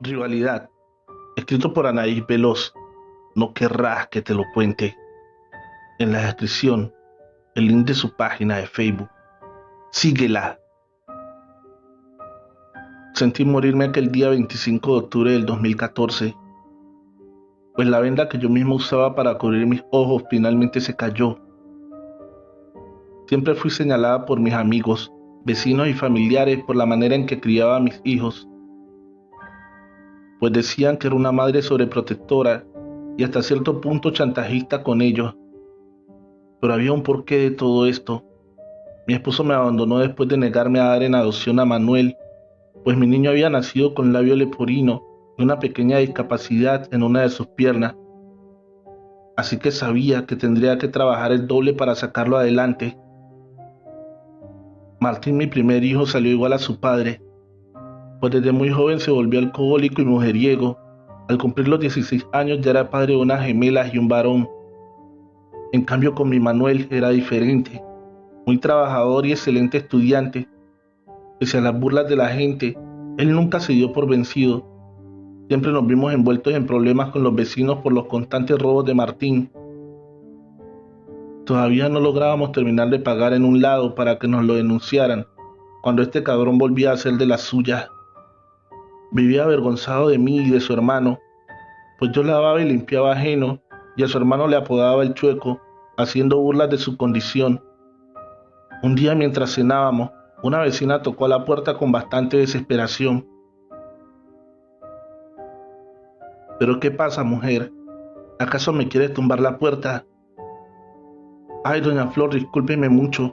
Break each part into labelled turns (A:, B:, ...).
A: Rivalidad, escrito por Anaís Veloz. No querrás que te lo cuente. En la descripción, el link de su página de Facebook. Síguela. Sentí morirme aquel día 25 de octubre del 2014, pues la venda que yo mismo usaba para cubrir mis ojos finalmente se cayó. Siempre fui señalada por mis amigos, vecinos y familiares por la manera en que criaba a mis hijos, pues decían que era una madre sobreprotectora y hasta cierto punto chantajista con ellos. Pero había un porqué de todo esto. Mi esposo me abandonó después de negarme a dar en adopción a Manuel, pues mi niño había nacido con labio leporino y una pequeña discapacidad en una de sus piernas. Así que sabía que tendría que trabajar el doble para sacarlo adelante. Martín, mi primer hijo, salió igual a su padre, pues desde muy joven se volvió alcohólico y mujeriego. Al cumplir los 16 años ya era padre de unas gemelas y un varón. En cambio con mi Manuel era diferente, muy trabajador y excelente estudiante. Pese a las burlas de la gente, él nunca se dio por vencido. Siempre nos vimos envueltos en problemas con los vecinos por los constantes robos de Martín. Todavía no lográbamos terminar de pagar en un lado para que nos lo denunciaran, cuando este cabrón volvía a hacer de las suyas. Vivía avergonzado de mí y de su hermano, pues yo lavaba y limpiaba ajeno, y a su hermano le apodaba el chueco, haciendo burlas de su condición. Un día mientras cenábamos, una vecina tocó a la puerta con bastante desesperación. ¿Pero qué pasa, mujer? ¿Acaso me quieres tumbar la puerta? Ay, doña Flor, discúlpeme mucho,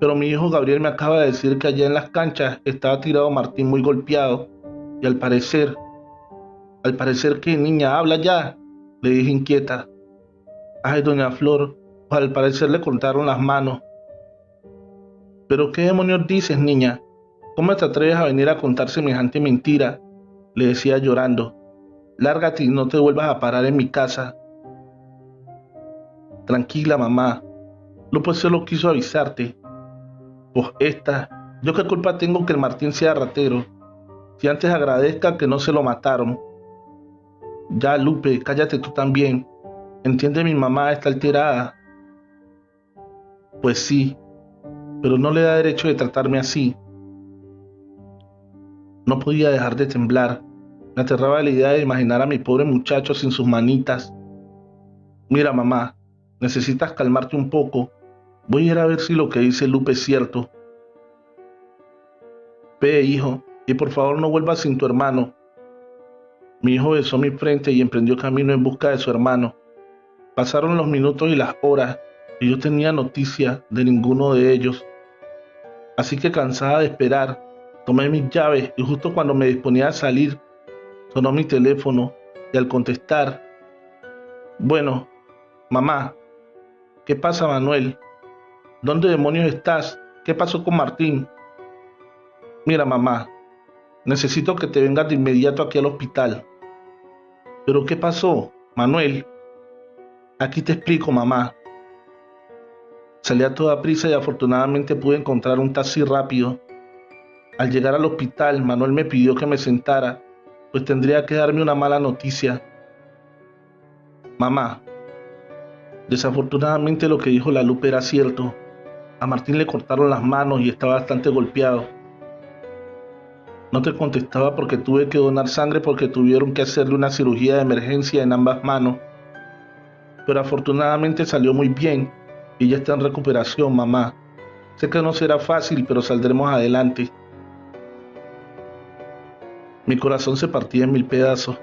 A: pero mi hijo Gabriel me acaba de decir que allá en las canchas estaba tirado Martín muy golpeado, y al parecer que niña, habla ya, le dije inquieta. Ay, doña Flor, pues al parecer le cortaron las manos. ¿Pero qué demonios dices, niña? ¿Cómo te atreves a venir a contar semejante mentira? Le decía llorando. Lárgate y no te vuelvas a parar en mi casa. Tranquila, mamá. Lupe solo quiso avisarte. Pues ¿yo qué culpa tengo que el Martín sea ratero? Si antes agradezca que no se lo mataron. Ya, Lupe, cállate tú también. Entiende, mi mamá está alterada. Pues sí, pero no le da derecho de tratarme así. No podía dejar de temblar. Me aterraba la idea de imaginar a mi pobre muchacho sin sus manitas. Mira, mamá, necesitas calmarte un poco. Voy a ir a ver si lo que dice Lupe es cierto. Ve, hijo, y por favor no vuelvas sin tu hermano. Mi hijo besó mi frente y emprendió camino en busca de su hermano. Pasaron los minutos y las horas, y yo tenía noticia de ninguno de ellos. Así que cansada de esperar, tomé mis llaves y justo cuando me disponía a salir, sonó mi teléfono y al contestar, bueno, mamá, ¿qué pasa, Manuel? ¿Dónde demonios estás? ¿Qué pasó con Martín? Mira, mamá, necesito que te vengas de inmediato aquí al hospital. ¿Pero qué pasó, Manuel? Aquí te explico, mamá. Salí a toda prisa y afortunadamente pude encontrar un taxi rápido. Al llegar al hospital, Manuel me pidió que me sentara, pues tendría que darme una mala noticia. Mamá, desafortunadamente lo que dijo la Lupe era cierto. A Martín le cortaron las manos y está bastante golpeado. No te contestaba porque tuve que donar sangre porque tuvieron que hacerle una cirugía de emergencia en ambas manos. Pero afortunadamente salió muy bien y ya está en recuperación, mamá. Sé que no será fácil, pero saldremos adelante. Mi corazón se partía en mil pedazos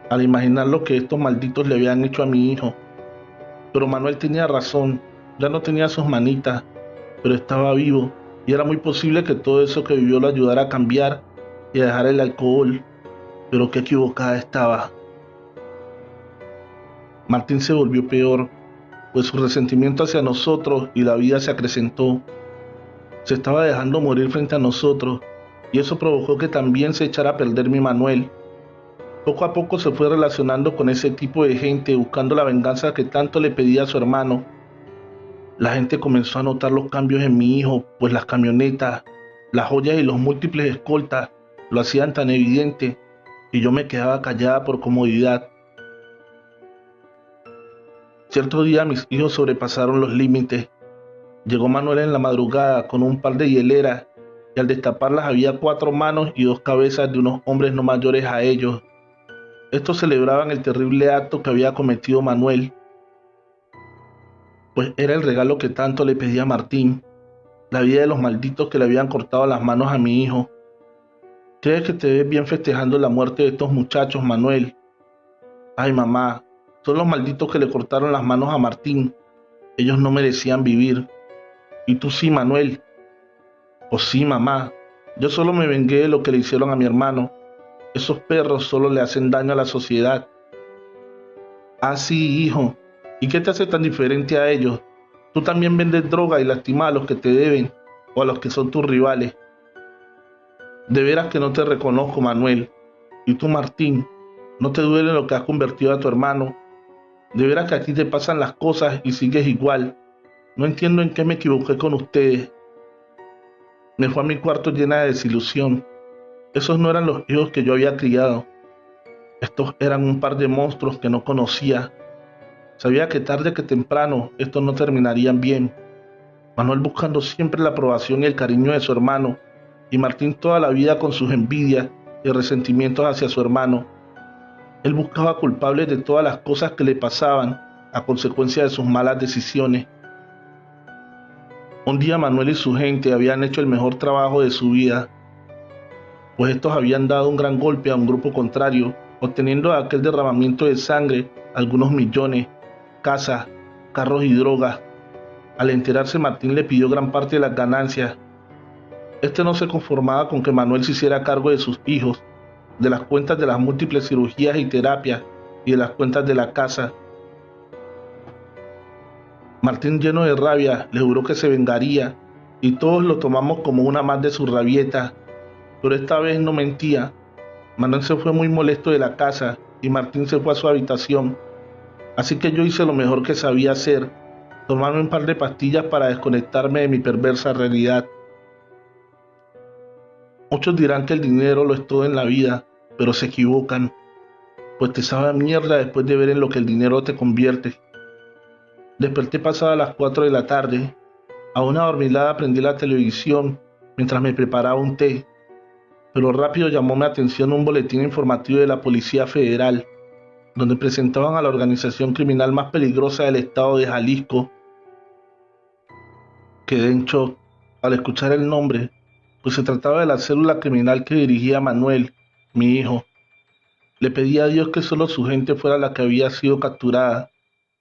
A: al imaginar lo que estos malditos le habían hecho a mi hijo. Pero Manuel tenía razón, ya no tenía sus manitas, pero estaba vivo y era muy posible que todo eso que vivió lo ayudara a cambiar y a dejar el alcohol. Pero qué equivocada estaba. Martín se volvió peor, pues su resentimiento hacia nosotros y la vida se acrecentó. Se estaba dejando morir frente a nosotros y eso provocó que también se echara a perder mi Manuel. Poco a poco se fue relacionando con ese tipo de gente buscando la venganza que tanto le pedía a su hermano. La gente comenzó a notar los cambios en mi hijo, pues las camionetas, las joyas y los múltiples escoltas lo hacían tan evidente y yo me quedaba callada por comodidad. Cierto día mis hijos sobrepasaron los límites. Llegó Manuel en la madrugada con un par de hieleras y al destaparlas había 4 manos y 2 cabezas de unos hombres no mayores a ellos. Estos celebraban el terrible acto que había cometido Manuel, pues era el regalo que tanto le pedía a Martín, la vida de los malditos que le habían cortado las manos a mi hijo. ¿Crees que te ves bien festejando la muerte de estos muchachos, Manuel? Ay, mamá, son los malditos que le cortaron las manos a Martín. Ellos no merecían vivir. Y tú sí, Manuel. Pues sí, mamá. Yo solo me vengué de lo que le hicieron a mi hermano. Esos perros solo le hacen daño a la sociedad. Ah, sí, hijo. ¿Y qué te hace tan diferente a ellos? Tú también vendes droga y lastimas a los que te deben o a los que son tus rivales. De veras que no te reconozco, Manuel. Y tú, Martín, ¿no te duele lo que has convertido a tu hermano? De veras que a ti te pasan las cosas y sigues igual. No entiendo en qué me equivoqué con ustedes. Me fue a mi cuarto llena de desilusión. Esos no eran los hijos que yo había criado. Estos eran un par de monstruos que no conocía. Sabía que tarde que temprano estos no terminarían bien. Manuel buscando siempre la aprobación y el cariño de su hermano, y Martín toda la vida con sus envidias y resentimientos hacia su hermano. Él buscaba culpables de todas las cosas que le pasaban a consecuencia de sus malas decisiones. Un día Manuel y su gente habían hecho el mejor trabajo de su vida, pues estos habían dado un gran golpe a un grupo contrario, obteniendo de aquel derramamiento de sangre algunos millones, casas, carros y drogas. Al enterarse, Martín le pidió gran parte de las ganancias. Este no se conformaba con que Manuel se hiciera cargo de sus hijos, de las cuentas de las múltiples cirugías y terapias y de las cuentas de la casa. Martín, lleno de rabia, le juró que se vengaría y todos lo tomamos como una más de sus rabietas, pero esta vez no mentía. Manuel se fue muy molesto de la casa y Martín se fue a su habitación, así que yo hice lo mejor que sabía hacer, tomarme un par de pastillas para desconectarme de mi perversa realidad. Muchos dirán que el dinero lo es todo en la vida, pero se equivocan, pues te sabe a mierda después de ver en lo que el dinero te convierte. Desperté pasadas las 4 de la tarde. A una adormilada prendí la televisión mientras me preparaba un té, pero rápido llamó mi atención un boletín informativo de la Policía Federal, donde presentaban a la organización criminal más peligrosa del estado de Jalisco. Quedé en shock al escuchar el nombre, pues se trataba de la célula criminal que dirigía Manuel, mi hijo. Le pedí a Dios que solo su gente fuera la que había sido capturada,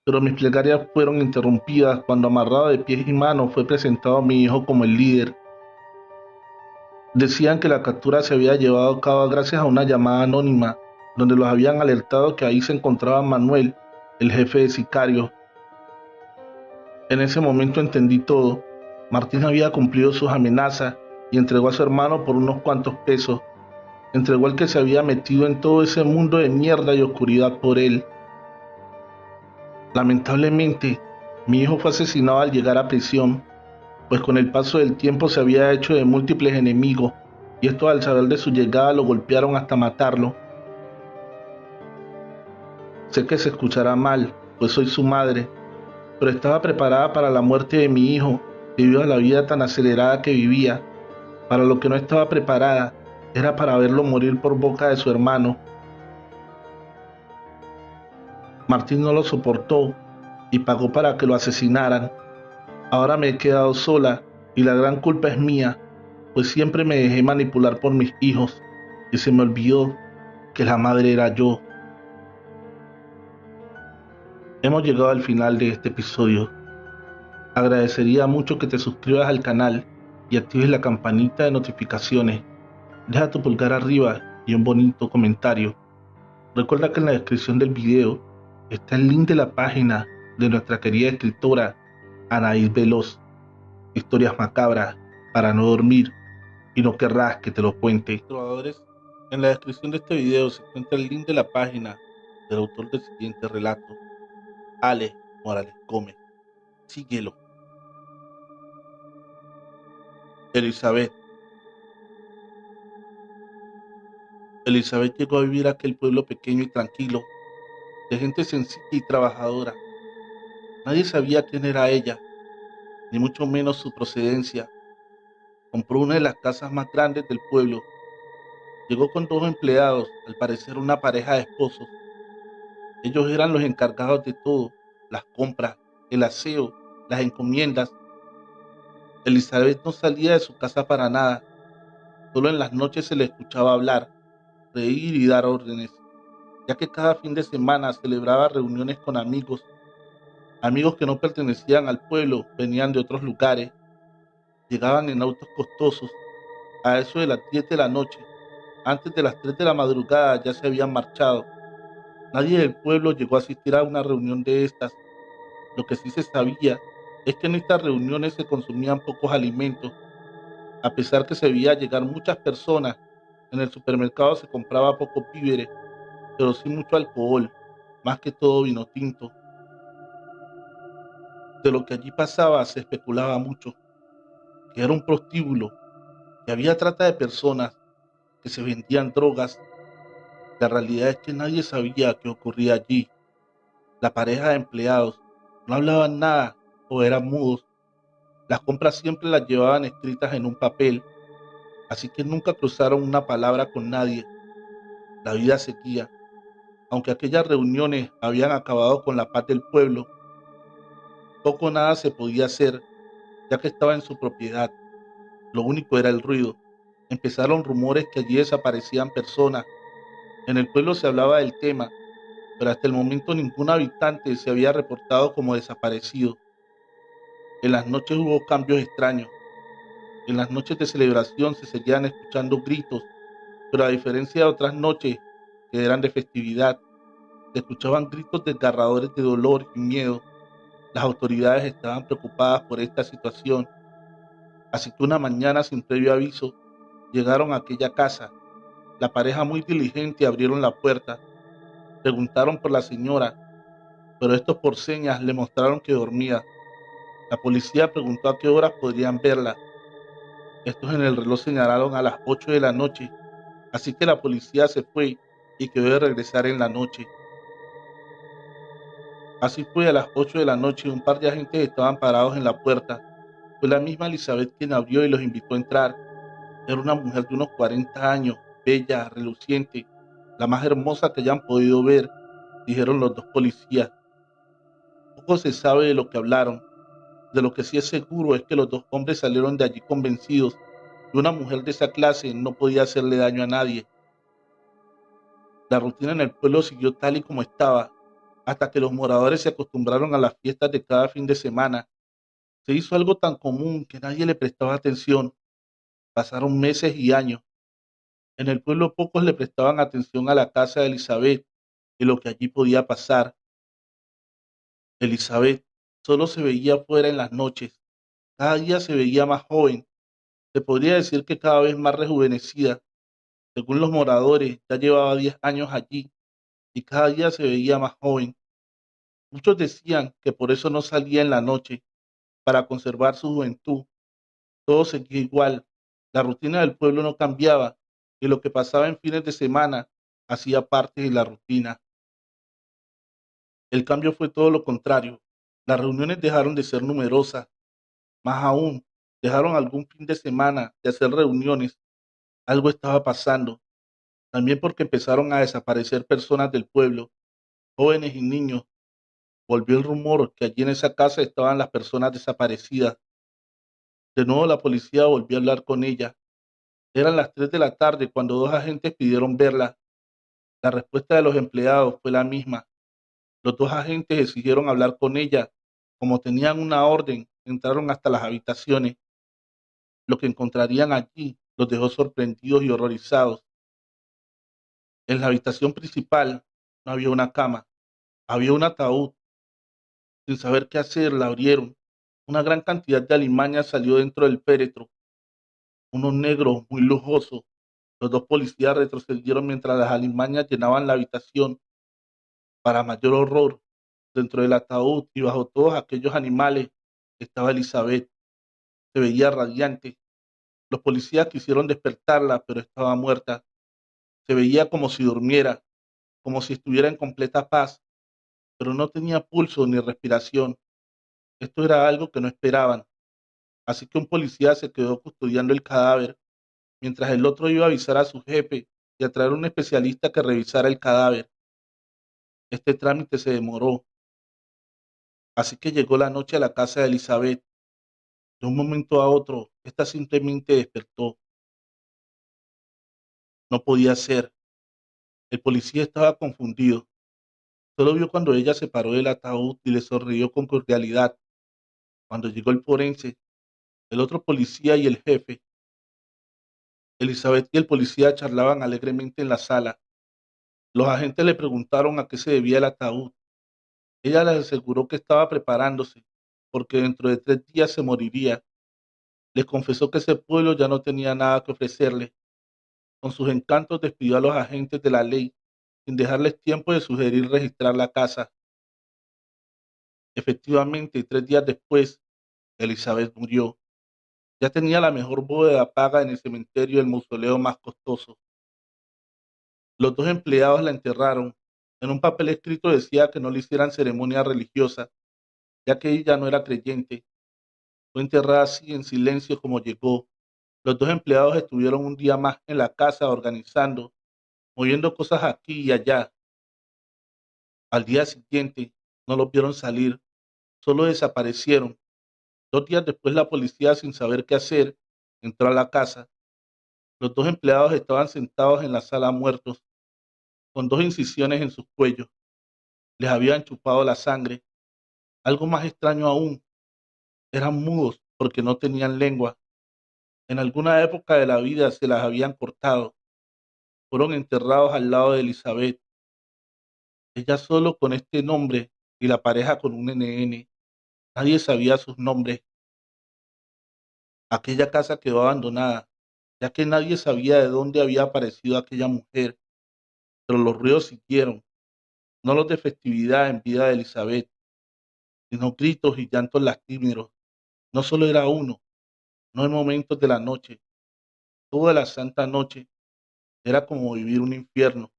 A: pero mis plegarias fueron interrumpidas cuando, amarrado de pies y manos, fue presentado a mi hijo como el líder. Decían que la captura se había llevado a cabo gracias a una llamada anónima, donde los habían alertado que ahí se encontraba Manuel, el jefe de sicarios. En ese momento entendí todo. Martín había cumplido sus amenazas y entregó a su hermano por unos cuantos pesos. Entregó al que se había metido en todo ese mundo de mierda y oscuridad por él. Lamentablemente, mi hijo fue asesinado al llegar a prisión, pues con el paso del tiempo se había hecho de múltiples enemigos, y estos al saber de su llegada lo golpearon hasta matarlo. Sé que se escuchará mal, pues soy su madre, pero estaba preparada para la muerte de mi hijo debido a la vida tan acelerada que vivía. Para lo que no estaba preparada era para verlo morir por boca de su hermano. Martín no lo soportó y pagó para que lo asesinaran. Ahora me he quedado sola y la gran culpa es mía, pues siempre me dejé manipular por mis hijos y se me olvidó que la madre era yo. Hemos llegado al final de este episodio. Agradecería mucho que te suscribas al canal y actives la campanita de notificaciones. Deja tu pulgar arriba y un bonito comentario. Recuerda que en la descripción del video está el link de la página de nuestra querida escritora Anaís Veloz, Historias Macabras para no dormir y no querrás que te lo cuente. Trovadores, en la descripción de este video se encuentra el link de la página del autor del siguiente relato, Ale Morales Gómez. Síguelo. Elizabeth. Elizabeth llegó a vivir a aquel pueblo pequeño y tranquilo, de gente sencilla y trabajadora. Nadie sabía quién era ella, ni mucho menos su procedencia. Compró una de las casas más grandes del pueblo. Llegó con dos empleados, al parecer una pareja de esposos. Ellos eran los encargados de todo, las compras, el aseo, las encomiendas. Elizabeth no salía de su casa para nada, solo en las noches se le escuchaba hablar, reír y dar órdenes, ya que cada fin de semana celebraba reuniones con amigos. Amigos que no pertenecían al pueblo, venían de otros lugares, llegaban en autos costosos. A eso de las 10 de la noche, antes de las 3 de la madrugada ya se habían marchado. Nadie del pueblo llegó a asistir a una reunión de estas. Lo que sí se sabía es que en estas reuniones se consumían pocos alimentos, a pesar que se veía llegar muchas personas. En el supermercado se compraba pocos víveres, pero sí mucho alcohol, más que todo vino tinto. De lo que allí pasaba se especulaba mucho, que era un prostíbulo, que había trata de personas, que se vendían drogas. La realidad es que nadie sabía qué ocurría allí. La pareja de empleados no hablaban nada o eran mudos. Las compras siempre las llevaban escritas en un papel, así que nunca cruzaron una palabra con nadie. La vida seguía. Aunque aquellas reuniones habían acabado con la paz del pueblo, poco o nada se podía hacer, ya que estaba en su propiedad. Lo único era el ruido. Empezaron rumores que allí desaparecían personas. En el pueblo se hablaba del tema, pero hasta el momento ningún habitante se había reportado como desaparecido. En las noches hubo cambios extraños. En las noches de celebración se seguían escuchando gritos, pero a diferencia de otras noches que eran de festividad, se escuchaban gritos desgarradores de dolor y miedo. Las autoridades estaban preocupadas por esta situación, así que una mañana sin previo aviso llegaron a aquella casa. La pareja muy diligente abrieron la puerta, preguntaron por la señora, pero estos por señas le mostraron que dormía. La policía preguntó a qué horas podrían verla. Estos en el reloj señalaron a las 8 de la noche, así que la policía se fue y quedó de regresar en la noche. Así fue, a las 8 de la noche un par de agentes estaban parados en la puerta. Fue la misma Elizabeth quien abrió y los invitó a entrar. Era una mujer de unos 40 años, bella, reluciente, la más hermosa que hayan podido ver, dijeron los dos policías. Poco se sabe de lo que hablaron. De lo que sí es seguro es que los dos hombres salieron de allí convencidos que una mujer de esa clase no podía hacerle daño a nadie. La rutina en el pueblo siguió tal y como estaba, hasta que los moradores se acostumbraron a las fiestas de cada fin de semana. Se hizo algo tan común que nadie le prestaba atención. Pasaron meses y años. En el pueblo pocos le prestaban atención a la casa de Elizabeth y lo que allí podía pasar. Elizabeth solo se veía fuera en las noches. Cada día se veía más joven. Se podría decir que cada vez más rejuvenecida. Según los moradores, ya llevaba 10 años allí y cada día se veía más joven. Muchos decían que por eso no salía en la noche, para conservar su juventud. Todo seguía igual. La rutina del pueblo no cambiaba y lo que pasaba en fines de semana hacía parte de la rutina. El cambio fue todo lo contrario. Las reuniones dejaron de ser numerosas. Más aún, dejaron algún fin de semana de hacer reuniones. Algo estaba pasando. También porque empezaron a desaparecer personas del pueblo, jóvenes y niños. Volvió el rumor que allí en esa casa estaban las personas desaparecidas. De nuevo la policía volvió a hablar con ella. Eran las 3 de la tarde cuando dos agentes pidieron verla. La respuesta de los empleados fue la misma. Los dos agentes exigieron hablar con ella. Como tenían una orden, entraron hasta las habitaciones. Lo que encontrarían allí los dejó sorprendidos y horrorizados. En la habitación principal no había una cama, había un ataúd. Sin saber qué hacer, la abrieron. Una gran cantidad de alimañas salió dentro del féretro, unos negros muy lujosos. Los dos policías retrocedieron mientras las alimañas llenaban la habitación. Para mayor horror, dentro del ataúd y bajo todos aquellos animales estaba Elizabeth. Se veía radiante. Los policías quisieron despertarla, pero estaba muerta. Se veía como si durmiera, como si estuviera en completa paz, pero no tenía pulso ni respiración. Esto era algo que no esperaban, así que un policía se quedó custodiando el cadáver, mientras el otro iba a avisar a su jefe y a traer un especialista que revisara el cadáver. Este trámite se demoró, así que llegó la noche a la casa de Elizabeth. De un momento a otro, esta simplemente despertó. No podía ser. El policía estaba confundido. Solo vio cuando ella se paró del ataúd y le sonrió con cordialidad. Cuando llegó el forense, el otro policía y el jefe, Elizabeth y el policía charlaban alegremente en la sala. Los agentes le preguntaron a qué se debía el ataúd. Ella les aseguró que estaba preparándose, porque dentro de 3 días se moriría. Les confesó que ese pueblo ya no tenía nada que ofrecerle. Con sus encantos despidió a los agentes de la ley, sin dejarles tiempo de sugerir registrar la casa. Efectivamente, 3 días después, Elizabeth murió. Ya tenía la mejor bóveda paga en el cementerio del mausoleo más costoso. Los dos empleados la enterraron. En un papel escrito decía que no le hicieran ceremonia religiosa, ya que ella no era creyente. Fue enterrada así en silencio como llegó. Los dos empleados estuvieron un día más en la casa organizando, moviendo cosas aquí y allá. Al día siguiente no los vieron salir, solo desaparecieron. 2 días después la policía, sin saber qué hacer, entró a la casa. Los dos empleados estaban sentados en la sala muertos, con 2 incisiones en sus cuellos. Les habían chupado la sangre. Algo más extraño aún, eran mudos porque no tenían lengua. En alguna época de la vida se las habían cortado. Fueron enterrados al lado de Elizabeth, ella solo con este nombre y la pareja con un NN. Nadie sabía sus nombres. Aquella casa quedó abandonada, ya que nadie sabía de dónde había aparecido aquella mujer, pero los ruidos siguieron, no los de festividad en vida de Elizabeth, sino gritos y llantos lastimeros. No solo era uno, no en momentos de la noche, toda la santa noche. Era como vivir un infierno.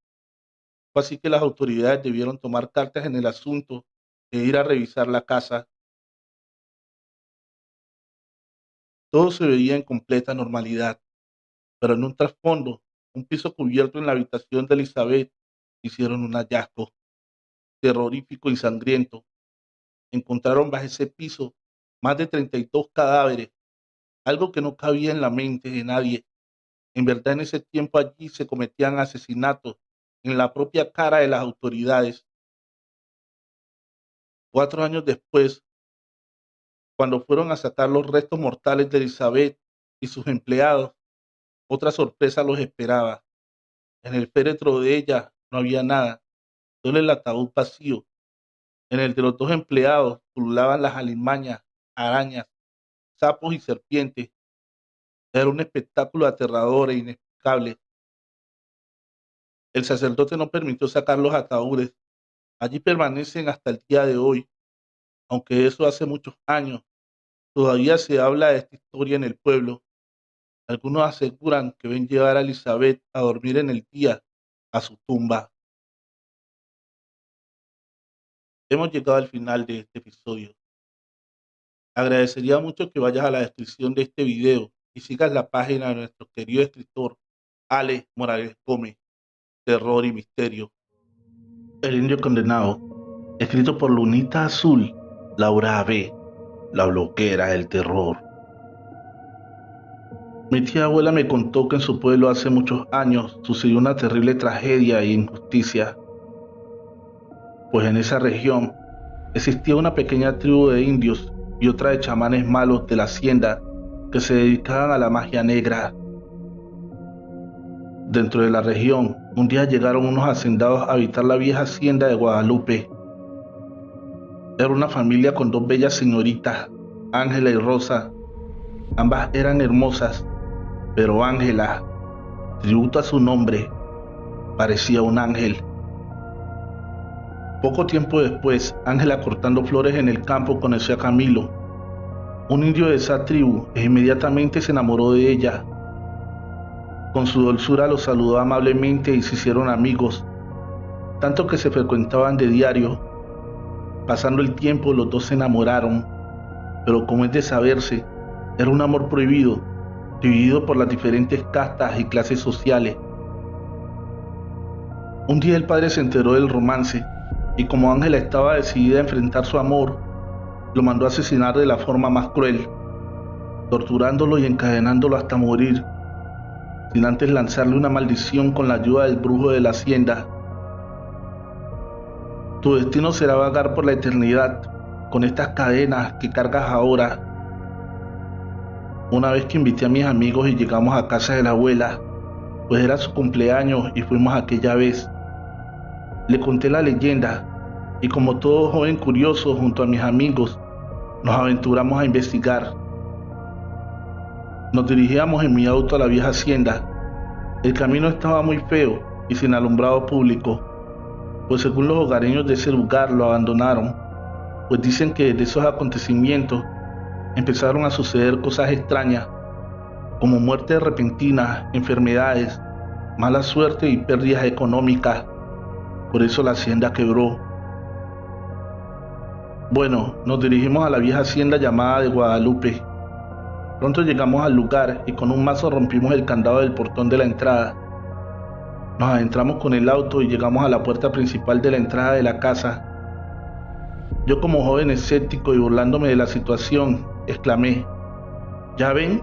A: Fue así que las autoridades debieron tomar cartas en el asunto e ir a revisar la casa. Todo se veía en completa normalidad, pero en un trasfondo, un piso cubierto en la habitación de Elizabeth, hicieron un hallazgo terrorífico y sangriento. Encontraron bajo ese piso más de 32 cadáveres, algo que no cabía en la mente de nadie. En verdad, en ese tiempo allí se cometían asesinatos en la propia cara de las autoridades. 4 años después, cuando fueron a sacar los restos mortales de Elizabeth y sus empleados, otra sorpresa los esperaba. En el féretro de ella no había nada, solo el ataúd vacío. En el de los dos empleados pululaban las alimañas, arañas, sapos y serpientes. Era un espectáculo aterrador e inexplicable. El sacerdote no permitió sacar los ataúdes. Allí permanecen hasta el día de hoy, aunque eso hace muchos años. Todavía se habla de esta historia en el pueblo. Algunos aseguran que ven llevar a Elizabeth a dormir en el día a su tumba. Hemos llegado al final de este episodio. Agradecería mucho que vayas a la descripción de este video y sigas la página de nuestro querido escritor Alex Morales Gómez, Terror y Misterio. El Indio Condenado, escrito por Lunita Azul, Laura A.B., la bloguera del terror. Mi tía abuela me contó que en su pueblo hace muchos años sucedió una terrible tragedia e injusticia, pues en esa región existía una pequeña tribu de indios y otra de chamanes malos de la hacienda que se dedicaban a la magia negra. Dentro de la región, un día llegaron unos hacendados a habitar la vieja hacienda de Guadalupe. Era una familia con dos bellas señoritas, Ángela y Rosa. Ambas eran hermosas, pero Ángela, tributo a su nombre, parecía un ángel. Poco tiempo después, Ángela, cortando flores en el campo, conoció a Camilo, un indio de esa tribu, e inmediatamente se enamoró de ella. Con su dulzura los saludó amablemente y se hicieron amigos, tanto que se frecuentaban de diario. Pasando el tiempo, los dos se enamoraron, pero como es de saberse, era un amor prohibido, dividido por las diferentes castas y clases sociales. Un día el padre se enteró del romance y como Ángela estaba decidida a enfrentar su amor, lo mandó a asesinar de la forma más cruel, torturándolo y encadenándolo hasta morir, sin antes lanzarle una maldición con la ayuda del brujo de la hacienda. Tu destino será vagar por la eternidad con estas cadenas que cargas ahora. Una vez que invité a mis amigos y llegamos a casa de la abuela, pues era su cumpleaños y fuimos aquella vez. Le conté la leyenda y como todo joven curioso junto a mis amigos, nos aventuramos a investigar. Nos dirigíamos en mi auto a la vieja hacienda. El camino estaba muy feo y sin alumbrado público, pues según los hogareños de ese lugar lo abandonaron, pues dicen que desde esos acontecimientos empezaron a suceder cosas extrañas, como muertes repentinas, enfermedades, mala suerte y pérdidas económicas. Por eso la hacienda quebró. Bueno, nos dirigimos a la vieja hacienda llamada de Guadalupe. Pronto llegamos al lugar y con un mazo rompimos el candado del portón de la entrada. Nos adentramos con el auto y llegamos a la puerta principal de la entrada de la casa. Yo, como joven escéptico y burlándome de la situación, exclamé: ¿Ya ven?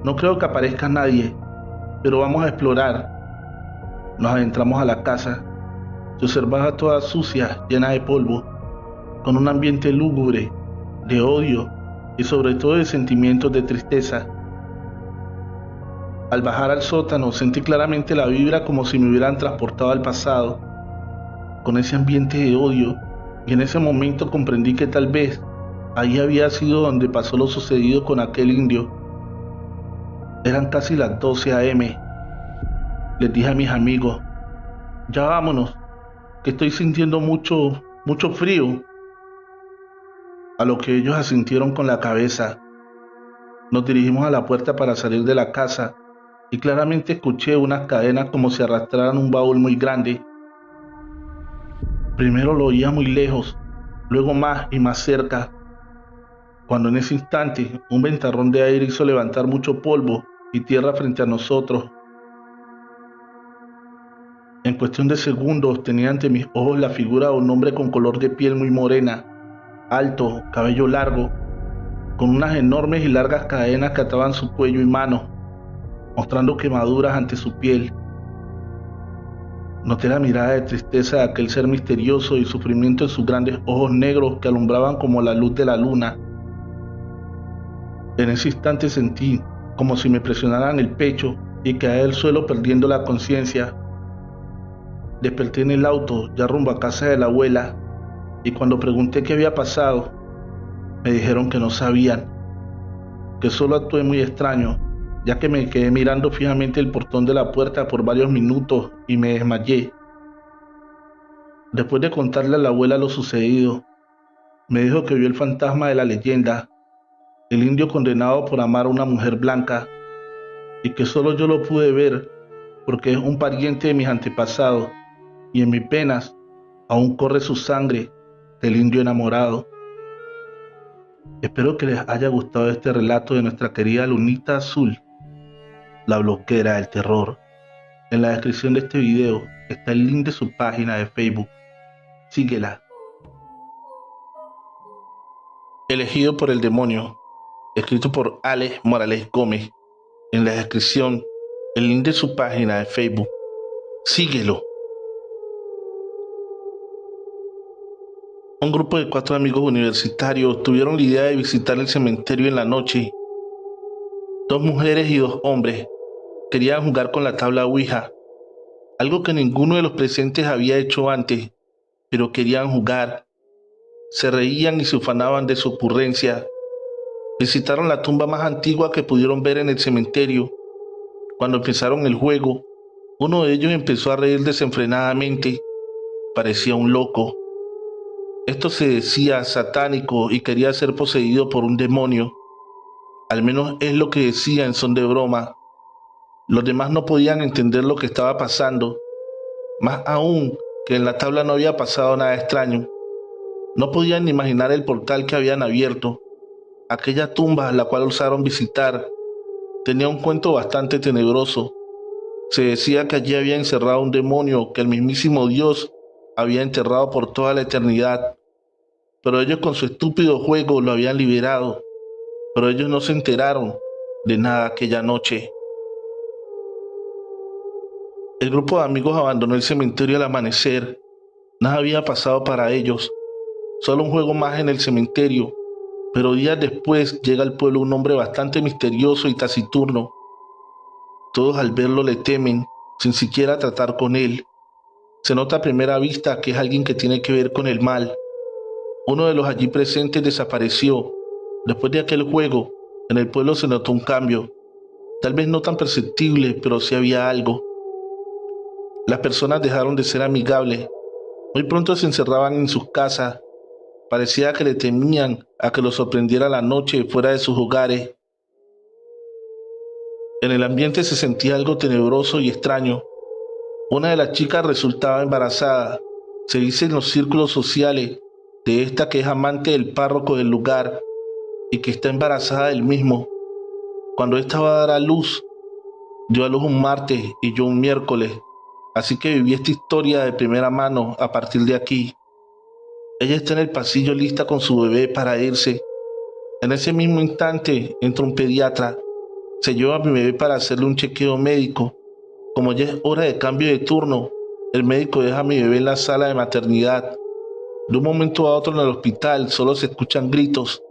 A: No creo que aparezca nadie, pero vamos a explorar. Nos adentramos a la casa. Se observaba toda sucia, llena de polvo, con un ambiente lúgubre, de odio y sobre todo de sentimientos de tristeza. Al bajar al sótano sentí claramente la vibra como si me hubieran transportado al pasado, con ese ambiente de odio, y en ese momento comprendí que tal vez ahí había sido donde pasó lo sucedido con aquel indio. Eran casi las 12 a.m. Les dije a mis amigos: ya vámonos, que estoy sintiendo mucho frío. A lo que ellos asintieron con la cabeza. Nos dirigimos a la puerta para salir de la casa y claramente escuché unas cadenas como si arrastraran un baúl muy grande. Primero lo oía muy lejos, luego más y más cerca, cuando en ese instante un ventarrón de aire hizo levantar mucho polvo y tierra frente a nosotros. En cuestión de segundos tenía ante mis ojos la figura de un hombre con color de piel muy morena, alto, cabello largo, con unas enormes y largas cadenas que ataban su cuello y manos, mostrando quemaduras ante su piel. Noté la mirada de tristeza de aquel ser misterioso y sufrimiento en sus grandes ojos negros que alumbraban como la luz de la luna. En ese instante sentí como si me presionaran el pecho y caí al suelo perdiendo la conciencia. Desperté en el auto, ya rumbo a casa de la abuela, y cuando pregunté qué había pasado, me dijeron que no sabían, que solo actué muy extraño, ya que me quedé mirando fijamente el portón de la puerta por varios minutos y me desmayé. Después de contarle a la abuela lo sucedido, me dijo que vio el fantasma de la leyenda, el indio condenado por amar a una mujer blanca, y que solo yo lo pude ver porque es un pariente de mis antepasados, y en mis penas aún corre su sangre del indio enamorado. Espero que les haya gustado este relato de nuestra querida Lunita Azul, la bloquera del terror. En la descripción de este video está el link de su página de Facebook. Síguela. Elegido por el demonio, escrito por Alex Morales Gómez. En la descripción el link de su página de Facebook. Síguelo. Un grupo de 4 amigos universitarios tuvieron la idea de visitar el cementerio en la noche. 2 mujeres y 2 hombres querían jugar con la tabla Ouija, algo que ninguno de los presentes había hecho antes, pero querían jugar. Se reían y se ufanaban de su ocurrencia. Visitaron la tumba más antigua que pudieron ver en el cementerio. Cuando empezaron el juego, uno de ellos empezó a reír desenfrenadamente. Parecía un loco. Esto se decía satánico y quería ser poseído por un demonio. Al menos es lo que decía en son de broma. Los demás no podían entender lo que estaba pasando, más aún que en la tabla no había pasado nada extraño. No podían ni imaginar el portal que habían abierto. Aquella tumba, la cual osaron visitar, tenía un cuento bastante tenebroso. Se decía que allí había encerrado un demonio que el mismísimo Dios había enterrado por toda la eternidad. Pero ellos con su estúpido juego lo habían liberado. Pero ellos no se enteraron de nada aquella noche. El grupo de amigos abandonó el cementerio al amanecer. Nada había pasado para ellos, solo un juego más en el cementerio. Pero días después llega al pueblo un hombre bastante misterioso y taciturno. Todos al verlo le temen, sin siquiera tratar con él. Se nota a primera vista que es alguien que tiene que ver con el mal. Uno de los allí presentes desapareció. Después de aquel juego, en el pueblo se notó un cambio. Tal vez no tan perceptible, pero sí había algo. Las personas dejaron de ser amigables. Muy pronto se encerraban en sus casas. Parecía que le temían a que los sorprendiera la noche fuera de sus hogares. En el ambiente se sentía algo tenebroso y extraño. Una de las chicas resultaba embarazada. Se dice en los círculos sociales de esta que es amante del párroco del lugar y que está embarazada del mismo. Cuando esta va a dar a luz, dio a luz un martes y yo un miércoles. Así que viví esta historia de primera mano a partir de aquí. Ella está en el pasillo lista con su bebé para irse. En ese mismo instante entra un pediatra. Se lleva a mi bebé para hacerle un chequeo médico. Como ya es hora de cambio de turno, el médico deja a mi bebé en la sala de maternidad. De un momento a otro en el hospital solo se escuchan gritos.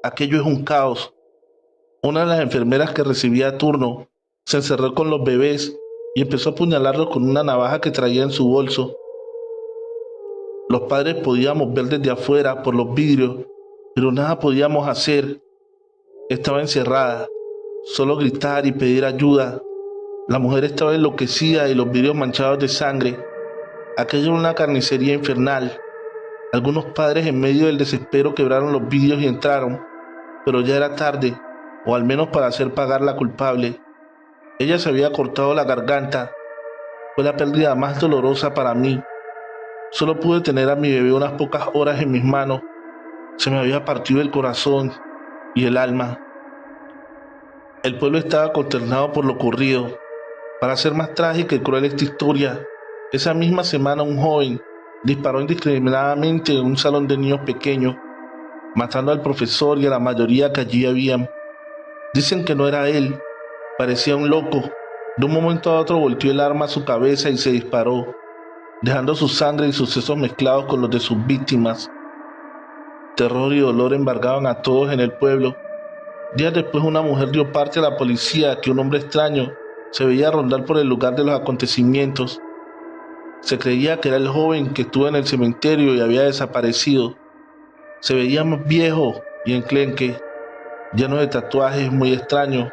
A: Aquello es un caos. Una de las enfermeras que recibía turno se encerró con los bebés y empezó a apuñalarlos con una navaja que traía en su bolso. Los padres podíamos ver desde afuera por los vidrios, pero nada podíamos hacer. Estaba encerrada, solo gritar y pedir ayuda. La mujer estaba enloquecida y los vidrios manchados de sangre. Aquello era una carnicería infernal. Algunos padres en medio del desespero quebraron los vidrios y entraron, pero ya era tarde, o al menos para hacer pagar la culpable. Ella se había cortado la garganta. Fue la pérdida más dolorosa para mí. Solo pude tener a mi bebé unas pocas horas en mis manos. Se me había partido el corazón y el alma. El pueblo estaba consternado por lo ocurrido. Para ser más trágica y cruel esta historia, esa misma semana un joven disparó indiscriminadamente en un salón de niños pequeños, matando al profesor y a la mayoría que allí habían. Dicen que no era él, parecía un loco. De un momento a otro volteó el arma a su cabeza y se disparó, dejando su sangre y sus sesos mezclados con los de sus víctimas. Terror y dolor embargaban a todos en el pueblo. Días después una mujer dio parte a la policía que un hombre extraño se veía rondar por el lugar de los acontecimientos. Se creía que era el joven que estuvo en el cementerio y había desaparecido. Se veía más viejo y enclenque, lleno de tatuajes muy extraños,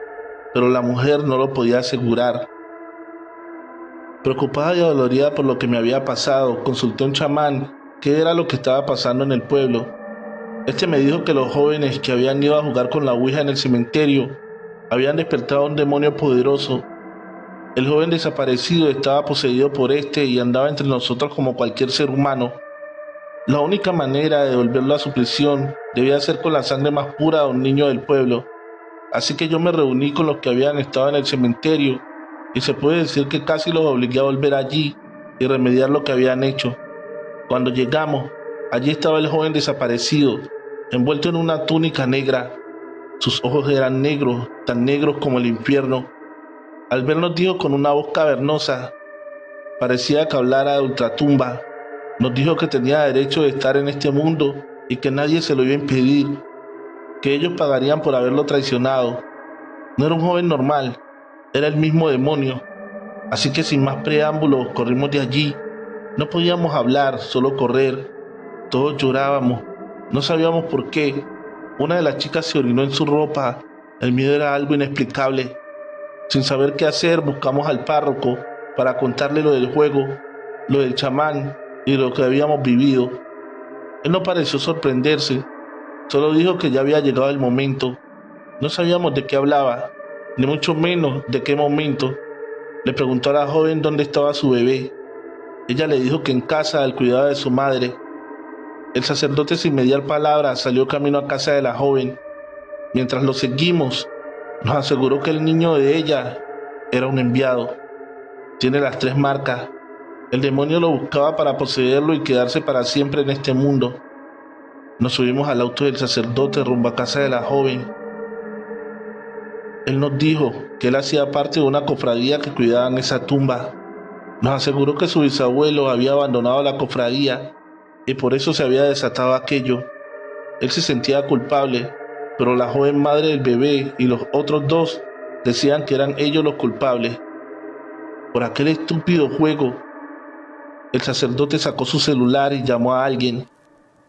A: pero la mujer no lo podía asegurar. Preocupada y adolorida por lo que me había pasado, consulté a un chamán qué era lo que estaba pasando en el pueblo. Este me dijo que los jóvenes que habían ido a jugar con la ouija en el cementerio habían despertado a un demonio poderoso. El joven desaparecido estaba poseído por este y andaba entre nosotros como cualquier ser humano. La única manera de devolverlo a su prisión debía ser con la sangre más pura de un niño del pueblo. Así que yo me reuní con los que habían estado en el cementerio y se puede decir que casi los obligué a volver allí y remediar lo que habían hecho. Cuando llegamos, allí estaba el joven desaparecido, envuelto en una túnica negra. Sus ojos eran negros, tan negros como el infierno. Al vernos dijo con una voz cavernosa, parecía que hablara de ultratumba. Nos dijo que tenía derecho de estar en este mundo y que nadie se lo iba a impedir, que ellos pagarían por haberlo traicionado. No era un joven normal, era el mismo demonio. Así que sin más preámbulos corrimos de allí. No podíamos hablar, solo correr. Todos llorábamos, no sabíamos por qué. Una de las chicas se orinó en su ropa. El miedo era algo inexplicable. Sin saber qué hacer, buscamos al párroco para contarle lo del juego, lo del chamán y lo que habíamos vivido. Él no pareció sorprenderse, solo dijo que ya había llegado el momento. No sabíamos de qué hablaba. ni mucho menos de qué momento. Le preguntó a la joven dónde estaba su bebé. Ella le dijo que en casa, al cuidado de su madre. El sacerdote, sin mediar palabra, salió camino a casa de la joven. Mientras lo seguimos, nos aseguró que el niño de ella era un enviado. Tiene las 3 marcas. El demonio lo buscaba para poseerlo y quedarse para siempre en este mundo. Nos subimos al auto del sacerdote rumbo a casa de la joven. Él nos dijo que él hacía parte de una cofradía que cuidaban esa tumba. Nos aseguró que su bisabuelo había abandonado la cofradía y por eso se había desatado aquello. Él se sentía culpable, pero la joven madre del bebé y los otros 2 decían que eran ellos los culpables. Por aquel estúpido juego, el sacerdote sacó su celular y llamó a alguien.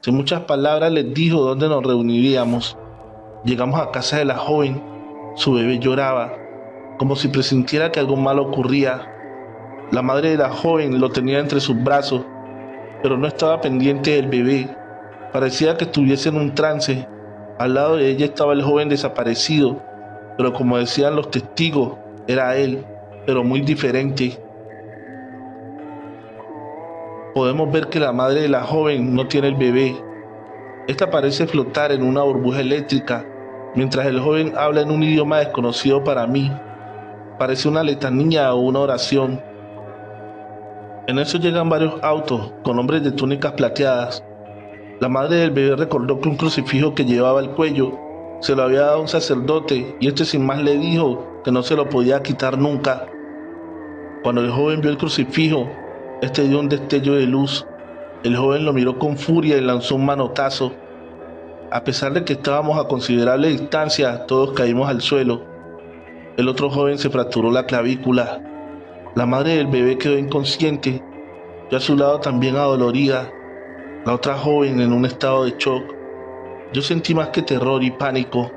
A: Sin muchas palabras les dijo dónde nos reuniríamos. Llegamos a casa de la joven. Su bebé lloraba, como si presintiera que algo malo ocurría. La madre de la joven lo tenía entre sus brazos, pero no estaba pendiente del bebé. Parecía que estuviese en un trance. Al lado de ella estaba el joven desaparecido, pero como decían los testigos, era él, pero muy diferente. Podemos ver que la madre de la joven no tiene el bebé. Esta parece flotar en una burbuja eléctrica, mientras el joven habla en un idioma desconocido para mí. Parece una letanía o una oración. En eso llegan varios autos con hombres de túnicas plateadas. La madre del bebé recordó que un crucifijo que llevaba al cuello se lo había dado un sacerdote y este sin más le dijo que no se lo podía quitar nunca. Cuando el joven vio el crucifijo, este dio un destello de luz. El joven lo miró con furia y lanzó un manotazo. A pesar de que estábamos a considerable distancia, todos caímos al suelo. El otro joven se fracturó la clavícula. La madre del bebé quedó inconsciente, yo a su lado también adolorida. La otra joven en un estado de shock. Yo sentí más que terror y pánico.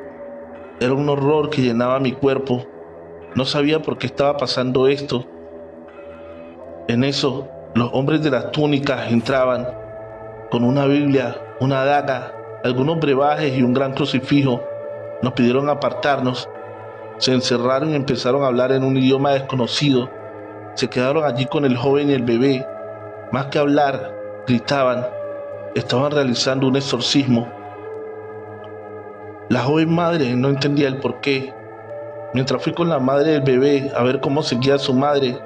A: Era un horror que llenaba mi cuerpo. No sabía por qué estaba pasando esto. En eso, los hombres de las túnicas entraban con una Biblia, una daga, algunos brebajes y un gran crucifijo. Nos pidieron apartarnos. Se encerraron y empezaron a hablar en un idioma desconocido. Se quedaron allí con el joven y el bebé. Más que hablar, gritaban. Estaban realizando un exorcismo. La joven madre no entendía el porqué. Mientras fui con la madre del bebé a ver cómo seguía su madre,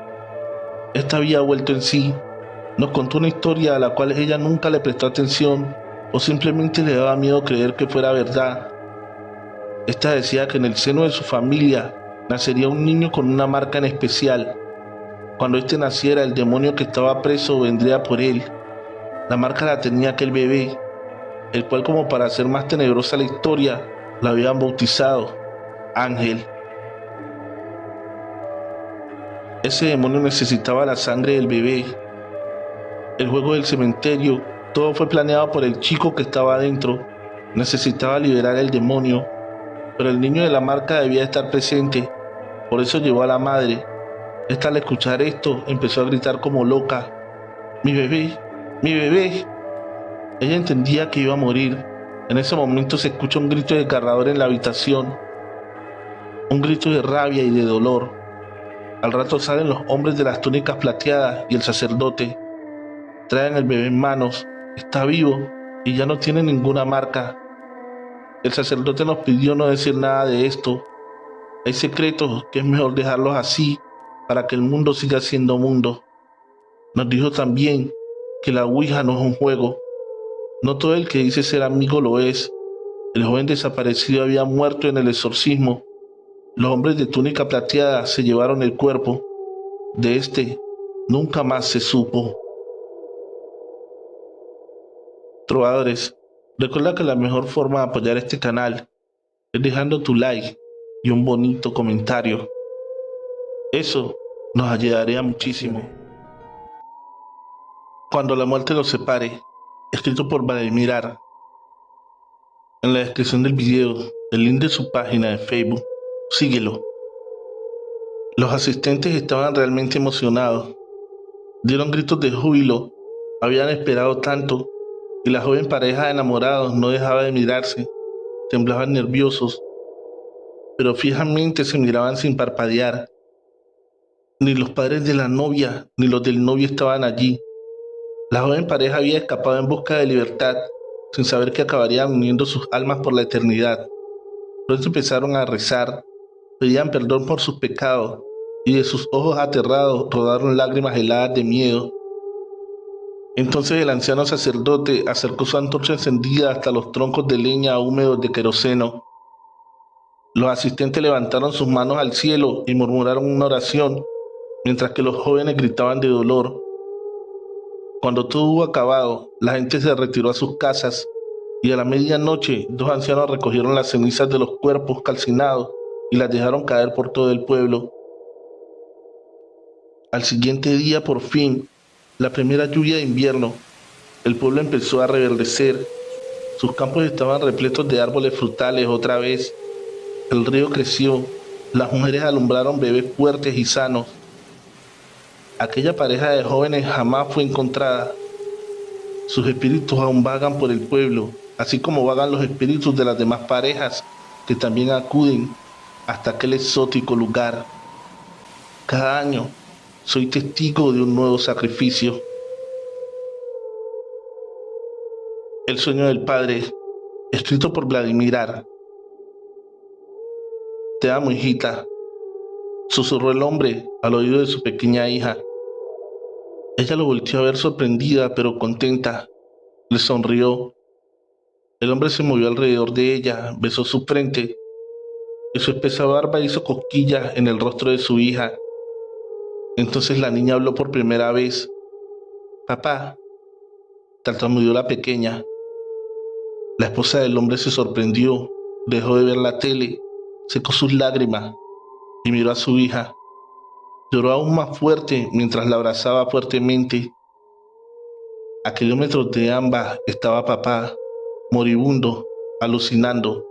A: esta había vuelto en sí. Nos contó una historia a la cual ella nunca le prestó atención o simplemente le daba miedo creer que fuera verdad. Esta decía que en el seno de su familia nacería un niño con una marca en especial. Cuando este naciera, el demonio que estaba preso vendría por él. La marca la tenía aquel bebé, el cual, como para hacer más tenebrosa la historia, la habían bautizado Ángel. Ese demonio necesitaba la sangre del bebé. El juego del cementerio, todo fue planeado por el chico que estaba adentro. Necesitaba liberar al demonio, pero el niño de la marca debía estar presente. Por eso llevó a la madre. Esta, al escuchar esto, empezó a gritar como loca. ¡Mi bebé! ¡Mi bebé! Ella entendía que iba a morir. En ese momento se escucha un grito desgarrador en la habitación. Un grito de rabia y de dolor. Al rato salen los hombres de las túnicas plateadas y el sacerdote. Traen al bebé en manos. Está vivo y ya no tiene ninguna marca. El sacerdote nos pidió no decir nada de esto. Hay secretos que es mejor dejarlos así para que el mundo siga siendo mundo. Nos dijo también que la Ouija no es un juego. No todo el que dice ser amigo lo es. El joven desaparecido había muerto en el exorcismo. Los hombres de túnica plateada se llevaron el cuerpo. De este nunca más se supo. Trovadores, recuerda que la mejor forma de apoyar este canal es dejando tu like y un bonito comentario. Eso nos ayudaría muchísimo. Cuando la muerte los separe, escrito por Vladimir Ar. En la descripción del video, el link de su página de Facebook, síguelo. Los asistentes estaban realmente emocionados. Dieron gritos de júbilo, habían esperado tanto, y la joven pareja de enamorados no dejaba de mirarse, temblaban nerviosos. pero fijamente se miraban sin parpadear. Ni los padres de la novia ni los del novio estaban allí. La joven pareja había escapado en busca de libertad, sin saber que acabarían uniendo sus almas por la eternidad. Pronto empezaron a rezar, pedían perdón por sus pecados, y de sus ojos aterrados rodaron lágrimas heladas de miedo. Entonces el anciano sacerdote acercó su antorcha encendida hasta los troncos de leña húmedos de queroseno. Los asistentes levantaron sus manos al cielo y murmuraron una oración, mientras que los jóvenes gritaban de dolor. Cuando todo hubo acabado, la gente se retiró a sus casas y a la medianoche dos ancianos recogieron las cenizas de los cuerpos calcinados y las dejaron caer por todo el pueblo. Al siguiente día, por fin, la primera lluvia de invierno, el pueblo empezó a reverdecer. Sus campos estaban repletos de árboles frutales otra vez. El río creció, las mujeres alumbraron bebés fuertes y sanos. Aquella pareja de jóvenes jamás fue encontrada. Sus espíritus aún vagan por el pueblo, así como vagan los espíritus de las demás parejas que también acuden hasta aquel exótico lugar. Cada año soy testigo de un nuevo sacrificio. El sueño del padre, escrito por Vladimir Ar. Te amo, hijita, susurró el hombre al oído de su pequeña hija. Ella lo volteó a ver sorprendida pero contenta. Le sonrió. El hombre se movió alrededor de ella, besó su frente y su espesa barba hizo cosquillas en el rostro de su hija. Entonces la niña habló por primera vez. Papá, tartamudeó la pequeña. La esposa del hombre se sorprendió, dejó de ver la tele, secó sus lágrimas y miró a su hija. Lloró aún más fuerte mientras la abrazaba fuertemente. A kilómetros de ambas estaba papá, moribundo, alucinando,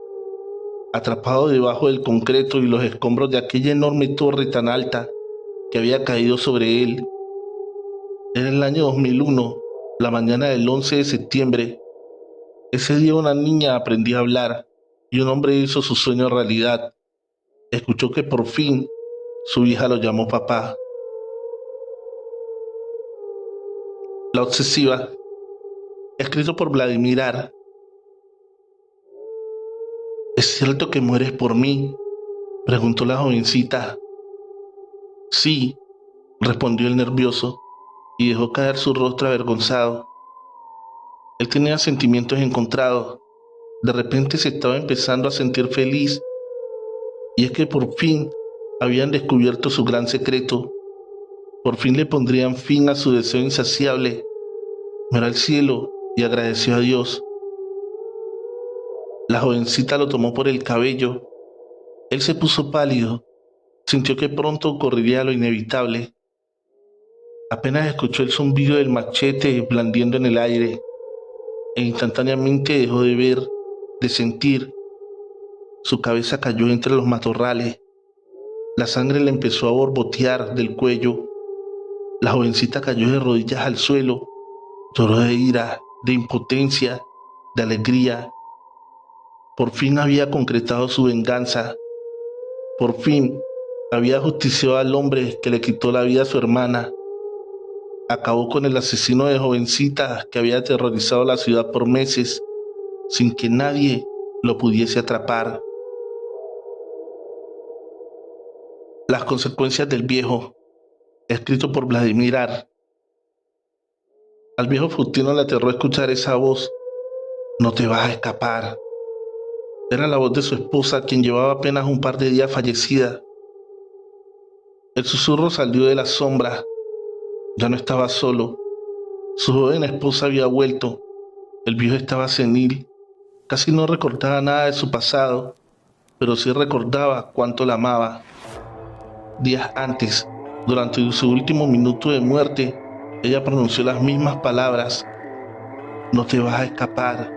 A: atrapado debajo del concreto y los escombros de aquella enorme torre tan alta que había caído sobre él. Era el año 2001, la mañana del 11 de septiembre. Ese día una niña aprendió a hablar y un hombre hizo su sueño realidad. Escuchó que por fin su hija lo llamó papá. La obsesiva, escrito por Vladimir Ar. ¿Es cierto que mueres por mí?, preguntó la jovencita. Sí, respondió el nervioso y dejó caer su rostro avergonzado. Él tenía sentimientos encontrados. De repente se estaba empezando a sentir feliz, y es que por fin habían descubierto su gran secreto. Por fin le pondrían fin a su deseo insaciable. Miró al cielo y agradeció a Dios. La jovencita lo tomó por el cabello. Él se puso pálido. Sintió que pronto ocurriría lo inevitable. Apenas escuchó el zumbido del machete blandiendo en el aire, e instantáneamente dejó de ver, de sentir. Su cabeza cayó entre los matorrales. La sangre le empezó a borbotear del cuello. La jovencita cayó de rodillas al suelo. Lloró de ira, de impotencia, de alegría. Por fin había concretado su venganza. Por fin había justiciado al hombre que le quitó la vida a su hermana. Acabó con el asesino de jovencitas que había aterrorizado la ciudad por meses, sin que nadie lo pudiese atrapar. Las consecuencias del viejo, escrito por Vladimir Ar. Al viejo Faustino le aterró escuchar esa voz. No te vas a escapar. Era la voz de su esposa, quien llevaba apenas un par de días fallecida. El susurro salió de las sombras. Ya no estaba solo. Su joven esposa había vuelto. El viejo estaba senil. Casi no recordaba nada de su pasado, pero sí recordaba cuánto la amaba. Días antes, durante su último minuto de muerte, ella pronunció las mismas palabras. No te vas a escapar.